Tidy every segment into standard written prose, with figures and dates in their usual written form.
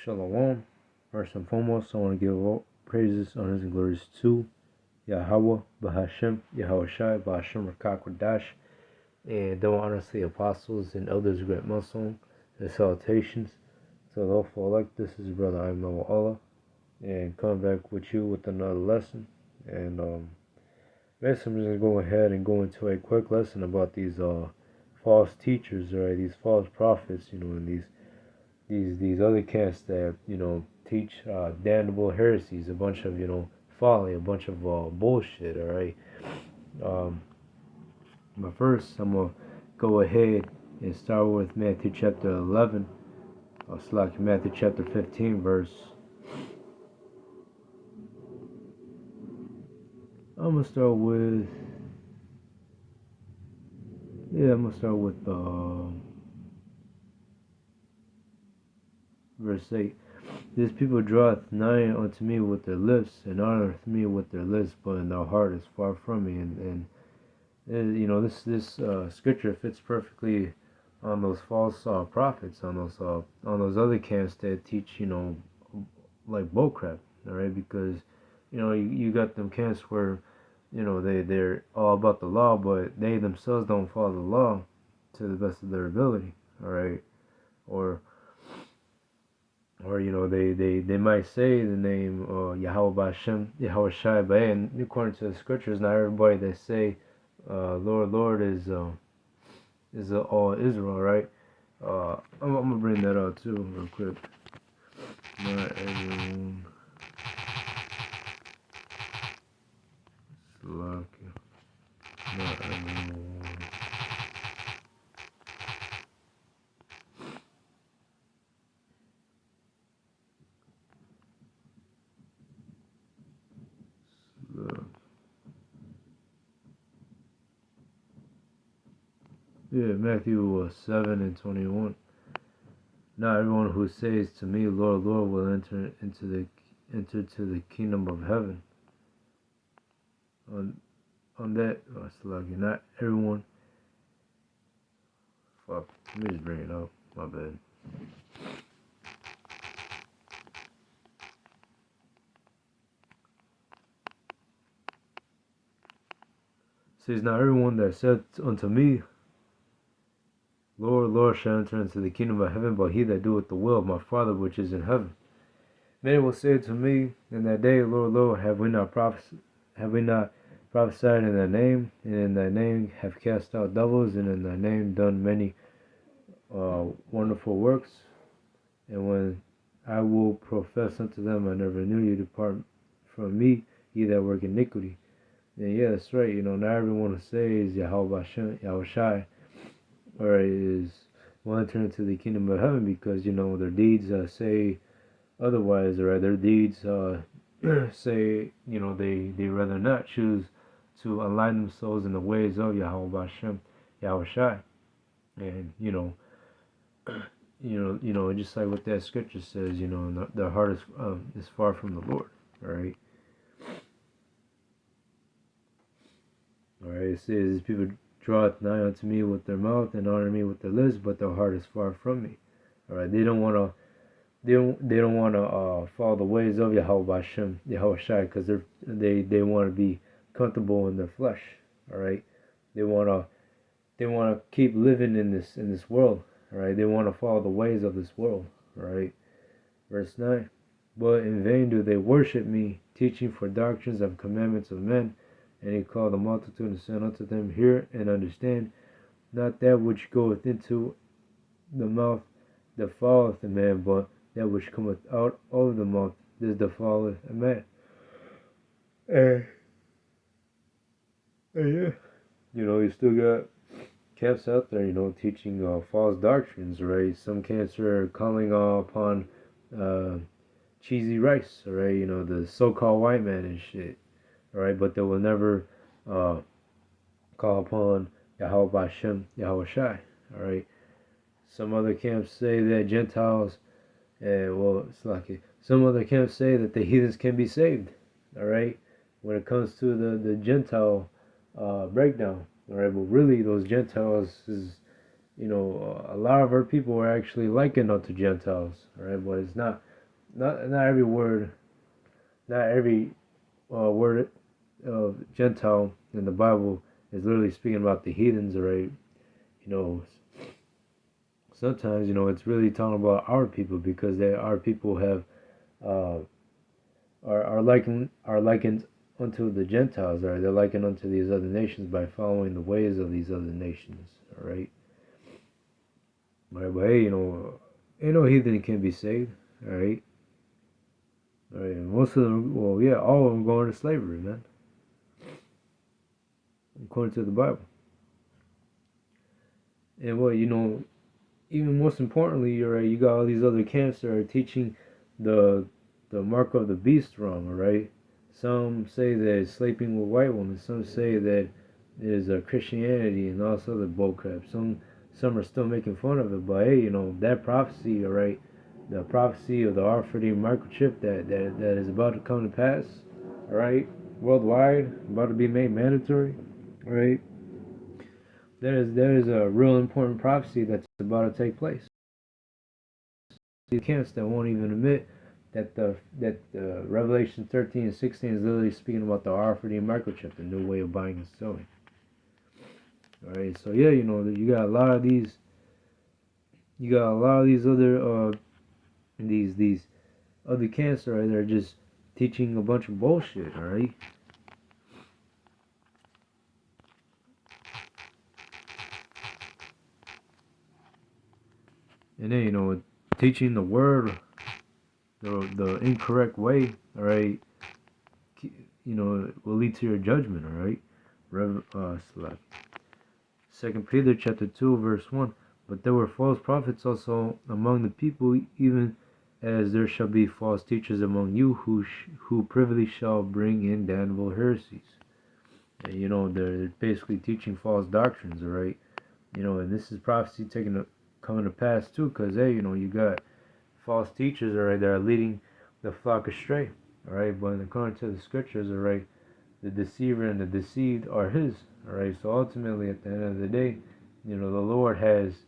Shalom. First and foremost, I want to give all praises, honors, and glories to Yahweh, Bahashem, Yahweh Shai, Bahashem Rakakwadash, and double honors to the apostles and elders of Great Muslim, and salutations to the lawful elect. This is Brother Ayman Allah, and coming back with you with another lesson. And basically, I'm just going to go ahead and go into a quick lesson about these false teachers, right? These false prophets, and these other camps that teach damnable heresies, a bunch of folly, a bunch of bullshit. All right. But first, I'm gonna go ahead and start with Matthew chapter 11. Matthew chapter 15, verse. I'm gonna start with. Verse 8. These people draweth nigh unto me with their lips, and honoreth me with their lips, but in their heart is far from me. And this scripture fits perfectly on those false prophets, on those other camps that teach like bullcrap. All right, because you got them camps where they're all about the law, but they themselves don't follow the law to the best of their ability. All right, or they might say the name Yahweh Bashem, Yahweh Shai, but and according to the scriptures, not everybody that say Lord is all Israel, right? I'm gonna bring that out too real quick. Not everyone. Not everyone. Yeah, Matthew 7:21. Not everyone who says to me, Lord, Lord, will enter to the kingdom of heaven. On that, not everyone. Fuck, let me just bring it up. My bad. It says, not everyone that said unto me, Lord, Lord, shall enter into the kingdom of heaven, but he that doeth the will of my Father which is in heaven. Many will say to me in that day, Lord, Lord, have we not prophesied in thy name, and in thy name have cast out devils, and in thy name done many wonderful works? And when I will profess unto them, I never knew you, depart from me, ye that work iniquity. And yeah, that's right. Not everyone will say is Yahweh Shai, or will enter into the kingdom of heaven, because their deeds say otherwise, or their deeds say they rather not choose to align themselves in the ways of Yahweh Shai, and just like what that scripture says, their heart is far from the Lord. All right. All right. It says, people draweth nigh unto me with their mouth and honor me with their lips, but their heart is far from me. All right. They don't want to. They don't want to follow the ways of Yahweh Shai, because they want to be comfortable in their flesh. All right. They want to keep living in this world. All right. They want to follow the ways of this world. All right. Verse 9. But in vain do they worship me, teaching for doctrines of commandments of men. And he called the multitude and said unto them, hear and understand, not that which goeth into the mouth defileth a man, but that which cometh out of the mouth, this defileth a man. And yeah, you still got camps out there, teaching false doctrines, right? Some camps are calling upon cheesy rice, right? The so-called white man and shit, right? But they will never call upon Yahweh Bashem, Yahweh Shai, all right? Some other camps say that Gentiles, some other camps say that the heathens can be saved, all right? When it comes to the Gentile breakdown, all right? But really, those Gentiles is, a lot of our people are actually likened unto Gentiles, all right? But it's not. not every word, not every word of Gentile in the Bible is literally speaking about the heathens, right? You know, sometimes it's really talking about our people because our people have uh, are likened unto the Gentiles, right? They're likened unto these other nations by following the ways of these other nations, all right? But hey, ain't no heathen can be saved, all right? All right, and most of them, well, yeah, all of them going to slavery, man, according to the Bible. And what even most importantly, you're right. You got all these other camps that are teaching the the mark of the beast wrong. All right. Some say that it's sleeping with white women. Some say that it is a Christianity and all this other bullcrap. Some are still making fun of it. But hey, that prophecy. All right. The prophecy of the R4D microchip that is about to come to pass. All right. Worldwide, about to be made mandatory. All right. There is a real important prophecy that's about to take place. Camps that won't even admit that Revelation 13 and 16 is literally speaking about the R4D microchip, the new way of buying and selling. All right, so yeah, you got a lot of these, other these other camps, right? They're just teaching a bunch of bullshit. All right. And then teaching the word the incorrect way, all right, will lead to your judgment, all right. Second Peter chapter 2 verse 1. But there were false prophets also among the people, even as there shall be false teachers among you, who privily shall bring in damnable heresies. And they're basically teaching false doctrines, all right. And this is prophecy coming to pass too, because hey, you got false teachers, all right, that are leading the flock astray, all right. But according to the scriptures, all right, the deceiver and the deceived are his, all right. So ultimately, at the end of the day, the Lord has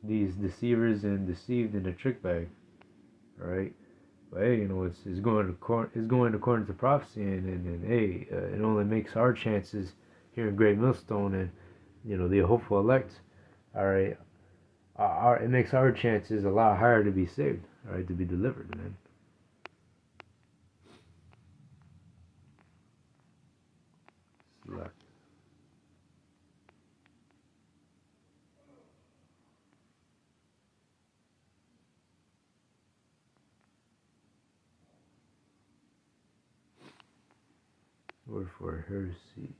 these deceivers and deceived in a trick bag, all right. But hey, it's going according to prophecy, and hey, it only makes our chances here in Great Millstone and the hopeful elect, all right. It makes our chances a lot higher to be saved, all right, to be delivered, man. Word for heresies.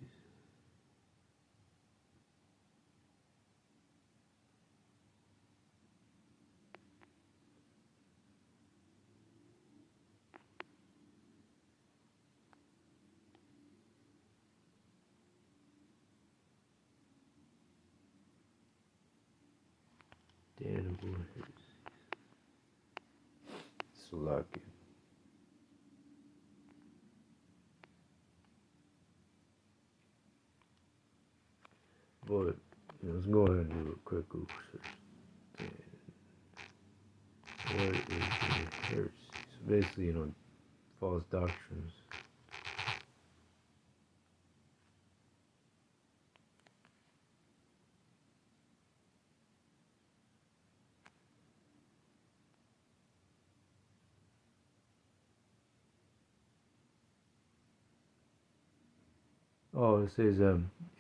Damnable heresies. Salaki. But let's go ahead and do a quick Google search. What is a heresy? So basically, false doctrines. Oh, it says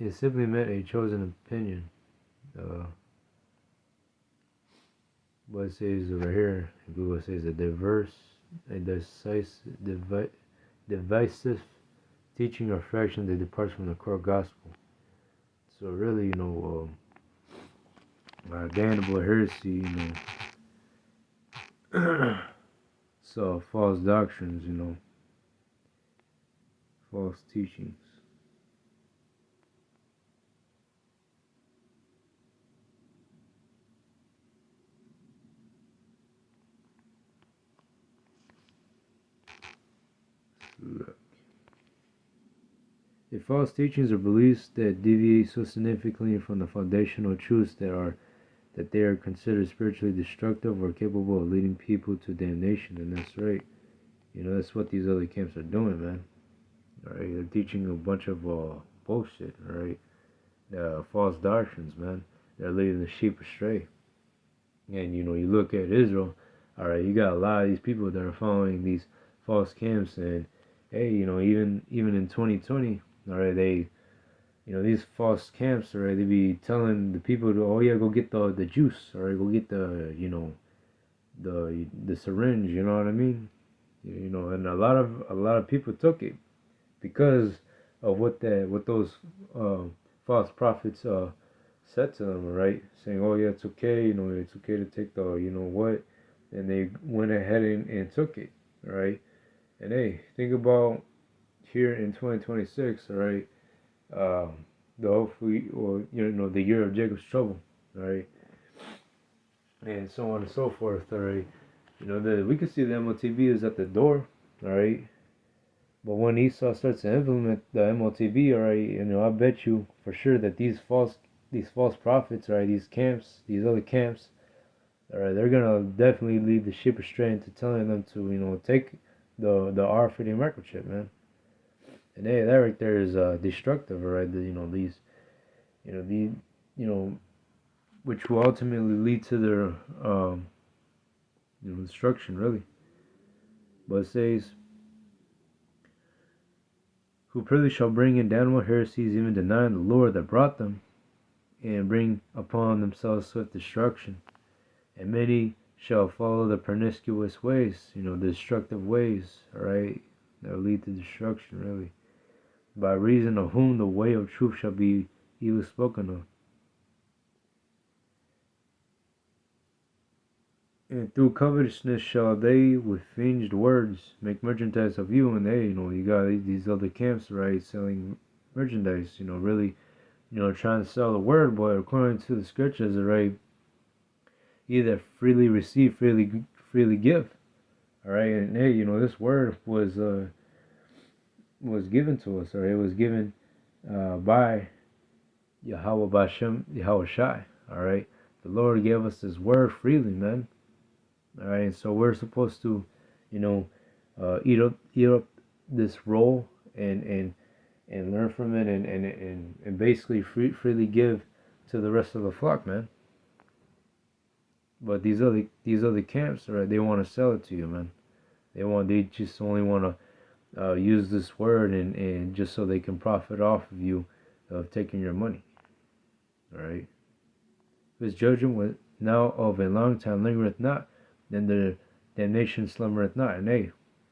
it simply meant a chosen opinion. What it says over here, Google says a divisive teaching or fraction that departs from the core gospel. So really, damnable heresy, so false doctrines, false teachings. If false teachings or beliefs that deviate so significantly from the foundational truths that are that they are considered spiritually destructive or capable of leading people to damnation, and that's right. You know, that's what these other camps are doing, man. All right, they're teaching a bunch of bullshit. All right, false doctrines, man. They're leading the sheep astray. And you know, you look at Israel. All right, you got a lot of these people that are following these false camps, and hey, you know, even in 2020, all right, these false camps, all right, they be telling the people to, oh yeah, go get the juice, all right, go get the syringe, you know what I mean? You know, and a lot of people took it because of what those uh, false prophets said to them, right? Saying, oh yeah, it's okay, you know, it's okay to take the, you know what, and they went ahead and took it, right? And hey, think about here in 2026, all right, the hopefully, or you know, the year of Jacob's trouble, right, and so on and so forth, all right. You know, we can see the MOTV is at the door, all right. But when Esau starts to implement the MOTV, all right, you know, I bet you for sure that these false prophets, right, these camps, these other camps, all right, they're gonna definitely lead the ship astray into telling them to, you know, take the R50 microchip, man. And hey, that right there is destructive, all right. You know, you know, which will ultimately lead to their destruction, really. But it says, who privily shall bring in damnable heresies, even denying the Lord that brought them, and bring upon themselves swift destruction. And many shall follow the pernicious ways, you know, the destructive ways, alright, that will lead to destruction, really. By reason of whom the way of truth shall be evil spoken of. And through covetousness shall they with feigned words make merchandise of you. And they, you know, you got these other camps, right, selling merchandise, you know, really, you know, trying to sell the word, but according to the scriptures, right, either freely receive, freely give. All right, and hey, you know, this word was given to us, or it was given by Yahweh Bashem, Yahweh Shai. All right, the Lord gave us this word freely, man. All right, and so we're supposed to, you know, eat up this roll and learn from it, and basically freely give to the rest of the flock, man. But these other camps, right? They want to sell it to you, man. They just only want to use this word and just so they can profit off of you, of taking your money. All right. His judgment was now of a long time lingereth not, then the damnation slumbereth not. And hey,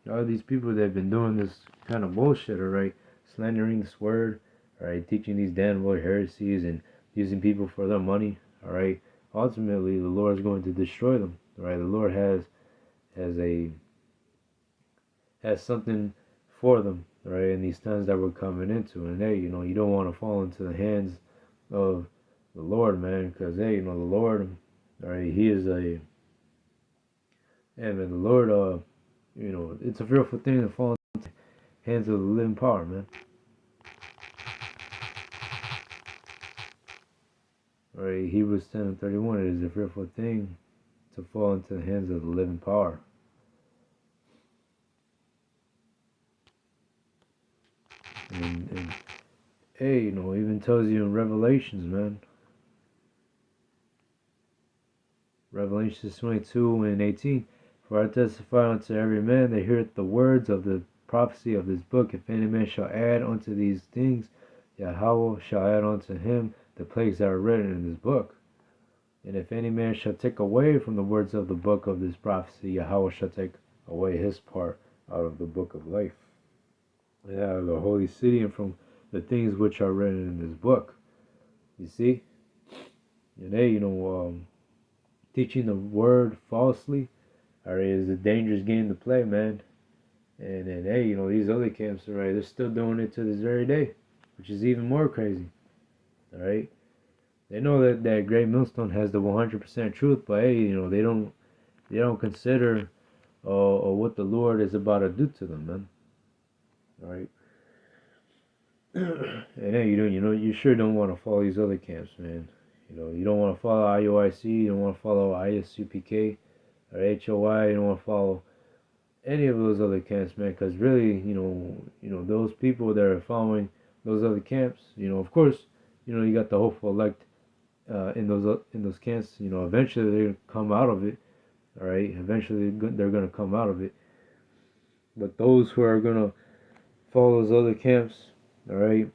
all these people that have been doing this kind of bullshit, all right, slandering this word, all right, teaching these damnable heresies and using people for their money, all right. Ultimately, the Lord is going to destroy them, all right. The Lord has something for them, right, in these times that we're coming into. And hey, you know, you don't want to fall into the hands of the Lord, man, because hey, you know, the Lord, all right, He is man, the Lord, you know, it's a fearful thing to fall into the hands of the living power, man. All right, Hebrews 10:31, it is a fearful thing to fall into the hands of the living power. And hey, you know, even tells you in Revelations, man. Revelations 22:18. For I testify unto every man that heareth the words of the prophecy of this book, if any man shall add unto these things, Yahweh shall add unto him the plagues that are written in this book. And if any man shall take away from the words of the book of this prophecy, Yahweh shall take away his part out of the book of life, and out of the holy city, and from the things which are written in this book. You see? And hey, you know, teaching the word falsely, alright, is a dangerous game to play, man. And hey, you know, these other camps, alright, they're still doing it to this very day, which is even more crazy. Alright? They know that Great Millstone has the 100% truth, but hey, you know, they don't consider what the Lord is about to do to them, man. Alright? And hey, you sure don't want to follow these other camps, man. You don't want to follow IUIC, you don't want to follow ISUPK or HOI, you don't want to follow any of those other camps, man, because really, those people that are following those other camps, of course, you got the hopeful elect in those camps. Eventually they're gonna come out of it. All right, eventually they're gonna come out of it. But those who are gonna follow those other camps, all right,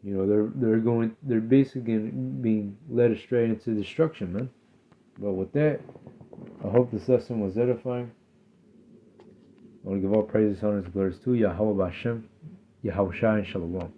they're basically being led astray into destruction, man. But with that, I hope this lesson was edifying. I want to give all praises, honors, and glories to Yahweh Bashem, Yahweh Shai, and Shalom.